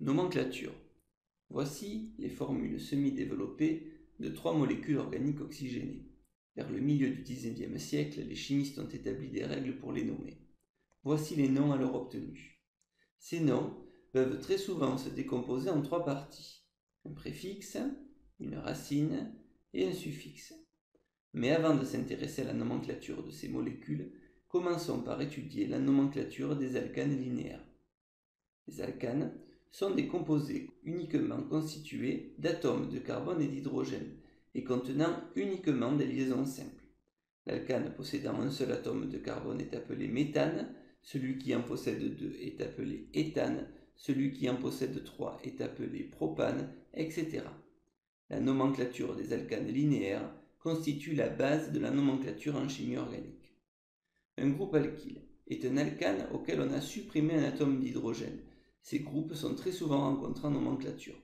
Nomenclature. Voici les formules semi-développées de 3 molécules organiques oxygénées. Vers le milieu du XIXe siècle, les chimistes ont établi des règles pour les nommer. Voici les noms alors obtenus. Ces noms peuvent très souvent se décomposer en 3 parties. Un préfixe, une racine et un suffixe. Mais avant de s'intéresser à la nomenclature de ces molécules, commençons par étudier la nomenclature des alcanes linéaires. Les alcanes sont des composés uniquement constitués d'atomes de carbone et d'hydrogène et contenant uniquement des liaisons simples. L'alcane possédant un seul atome de carbone est appelé méthane, celui qui en possède 2 est appelé éthane, celui qui en possède 3 est appelé propane, etc. La nomenclature des alcanes linéaires constitue la base de la nomenclature en chimie organique. Un groupe alkyle est un alcane auquel on a supprimé un atome d'hydrogène. Ces groupes sont très souvent rencontrés en nomenclature.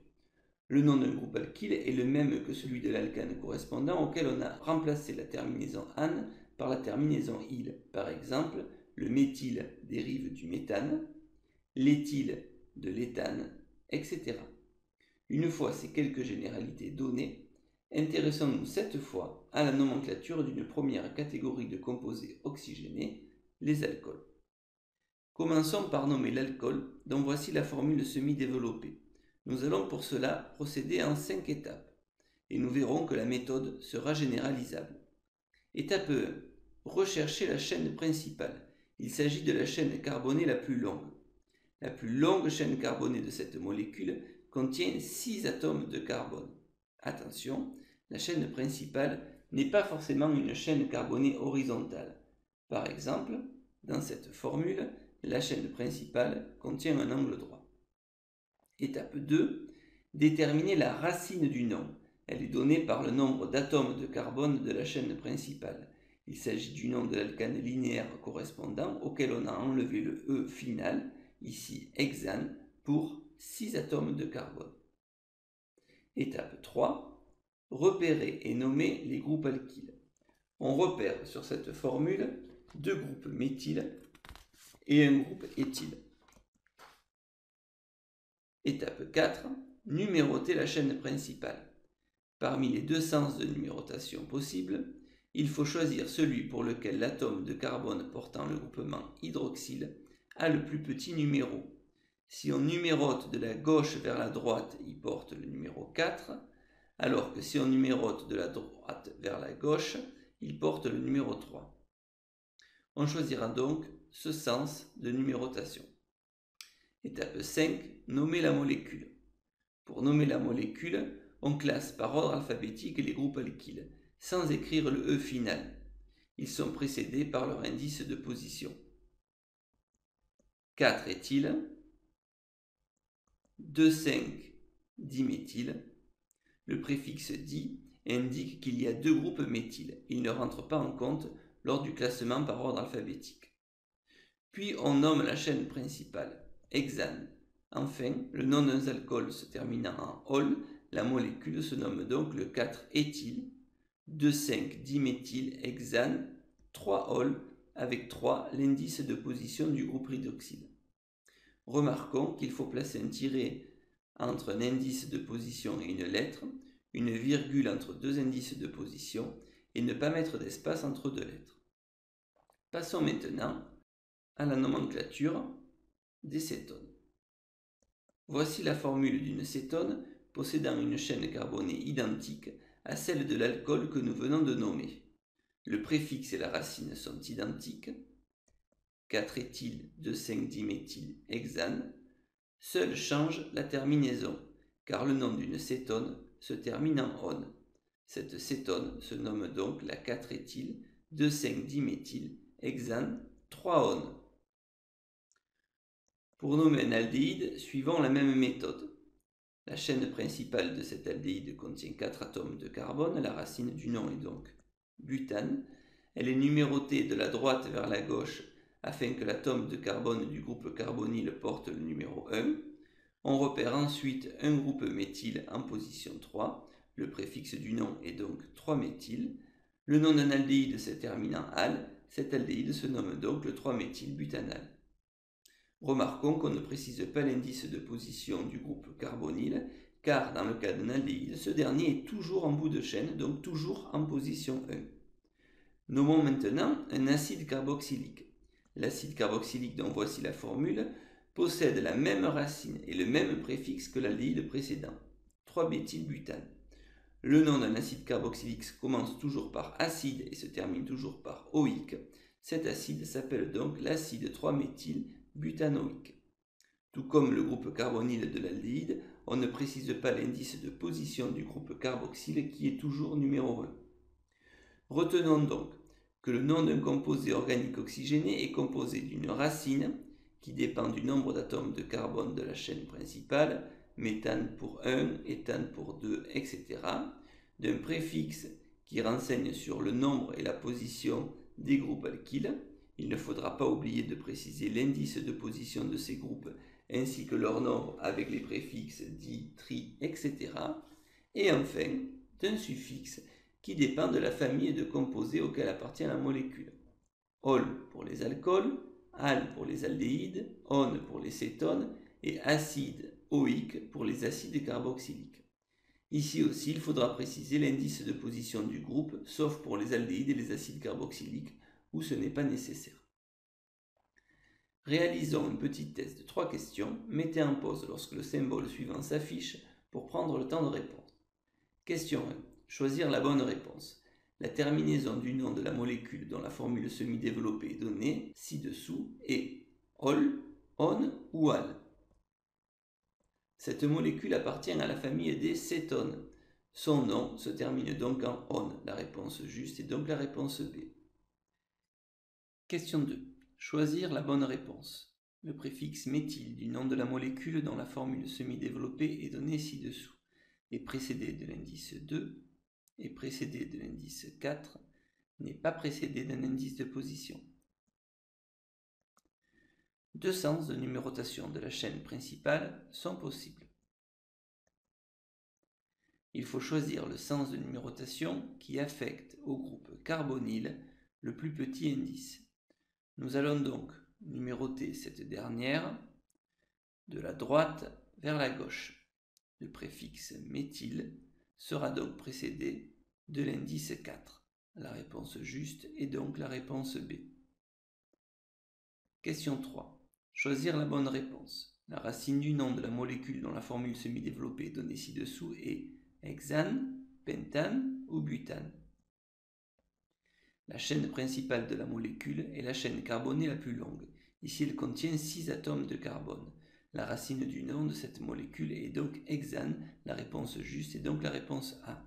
Le nom d'un groupe alkyle est le même que celui de l'alcane correspondant auquel on a remplacé la terminaison -ane par la terminaison -yle. Par exemple, le méthyle dérive du méthane, l'éthyle de l'éthane, etc. Une fois ces quelques généralités données, intéressons-nous cette fois à la nomenclature d'une première catégorie de composés oxygénés, les alcools. Commençons par nommer l'alcool, dont voici la formule semi-développée. Nous allons pour cela procéder en 5 étapes, et nous verrons que la méthode sera généralisable. Étape 1. Rechercher la chaîne principale. Il s'agit de la chaîne carbonée la plus longue. La plus longue chaîne carbonée de cette molécule contient 6 atomes de carbone. Attention, la chaîne principale n'est pas forcément une chaîne carbonée horizontale. Par exemple, dans cette formule, la chaîne principale contient un angle droit. Étape 2. Déterminer la racine du nom. Elle est donnée par le nombre d'atomes de carbone de la chaîne principale. Il s'agit du nom de l'alcane linéaire correspondant auquel on a enlevé le E final, ici hexane, pour 6 atomes de carbone. Étape 3. Repérer et nommer les groupes alkyles. On repère sur cette formule 2 groupes méthyle et un groupe éthyle. Étape 4. Numéroter la chaîne principale. Parmi les 2 sens de numérotation possibles, il faut choisir celui pour lequel l'atome de carbone portant le groupement hydroxyle a le plus petit numéro. Si on numérote de la gauche vers la droite, il porte le numéro 4, alors que si on numérote de la droite vers la gauche, il porte le numéro 3. On choisira donc ce sens de numérotation. Étape 5. Nommer la molécule. Pour nommer la molécule, on classe par ordre alphabétique les groupes alkyles, sans écrire le E final. Ils sont précédés par leur indice de position. 4-éthyle, 2,5-diméthyle. Le préfixe di indique qu'il y a 2 groupes méthyle. Il ne rentre pas en compte lors du classement par ordre alphabétique. Puis on nomme la chaîne principale, hexane. Enfin, le nom d'un alcool se terminant en ol, la molécule se nomme donc le 4-éthyle, 2,5-diméthyle-hexane, 3-ol, avec 3 l'indice de position du groupe hydroxyle. Remarquons qu'il faut placer un tiret entre un indice de position et une lettre, une virgule entre 2 indices de position et ne pas mettre d'espace entre 2 lettres. Passons maintenant à la nomenclature des cétones. Voici la formule d'une cétone possédant une chaîne carbonée identique à celle de l'alcool que nous venons de nommer. Le préfixe et la racine sont identiques, 4-éthyle, 2,5-diméthyle-hexane. Seule change la terminaison, car le nom d'une cétone se termine en -one. Cette cétone se nomme donc la 4-éthyle, 2,5-diméthyle-hexane, 3-one. Pour nommer un aldéhyde, suivons la même méthode. La chaîne principale de cet aldéhyde contient 4 atomes de carbone, la racine du nom est donc butane. Elle est numérotée de la droite vers la gauche afin que l'atome de carbone du groupe carbonyle porte le numéro 1. On repère ensuite un groupe méthyle en position 3. Le préfixe du nom est donc 3-méthyle. Le nom d'un aldéhyde se termine en -al. Cet aldéhyde se nomme donc le 3-méthylbutanal. Remarquons qu'on ne précise pas l'indice de position du groupe carbonyle, car dans le cas d'un aldéhyde, ce dernier est toujours en bout de chaîne, donc toujours en position 1. Nommons maintenant un acide carboxylique. L'acide carboxylique dont voici la formule possède la même racine et le même préfixe que l'aldéhyde précédent, 3-méthylbutane. Le nom d'un acide carboxylique commence toujours par acide et se termine toujours par oïque. Cet acide s'appelle donc l'acide 3-méthylbutanoïque. Tout comme le groupe carbonyle de l'aldéhyde, on ne précise pas l'indice de position du groupe carboxyle qui est toujours numéro 1. Retenons donc que le nom d'un composé organique oxygéné est composé d'une racine qui dépend du nombre d'atomes de carbone de la chaîne principale, méthane pour 1, éthane pour 2, etc., d'un préfixe qui renseigne sur le nombre et la position des groupes alkyles. Il ne faudra pas oublier de préciser l'indice de position de ces groupes ainsi que leur nombre avec les préfixes di, tri, etc. Et enfin, d'un suffixe qui dépend de la famille de composés auxquels appartient la molécule. Ol pour les alcools, al pour les aldéhydes, on pour les cétones et acide oïque pour les acides carboxyliques. Ici aussi, il faudra préciser l'indice de position du groupe, sauf pour les aldéhydes et les acides carboxyliques, où ce n'est pas nécessaire. Réalisons un petit test de 3 questions. Mettez en pause lorsque le symbole suivant s'affiche pour prendre le temps de répondre. Question 1. Choisir la bonne réponse. La terminaison du nom de la molécule dont la formule semi-développée est donnée ci-dessous est ol, on ou al. Cette molécule appartient à la famille des cétones. Son nom se termine donc en on. La réponse juste est donc la réponse B. Question 2. Choisir la bonne réponse. Le préfixe méthyle du nom de la molécule dont la formule semi-développée est donnée ci-dessous est précédé de l'indice 2 et précédé de l'indice 4 n'est pas précédé d'un indice de position. Deux sens de numérotation de la chaîne principale sont possibles. Il faut choisir le sens de numérotation qui affecte au groupe carbonyle le plus petit indice. Nous allons donc numéroter cette dernière de la droite vers la gauche. Le préfixe méthyle sera donc précédé de l'indice 4. La réponse juste est donc la réponse B. Question 3. Choisir la bonne réponse. La racine du nom de la molécule dont la formule semi-développée est donnée ci-dessous est hexane, pentane ou butane. La chaîne principale de la molécule est la chaîne carbonée la plus longue. Ici, elle contient 6 atomes de carbone. La racine du nom de cette molécule est donc hexane. La réponse juste est donc la réponse A.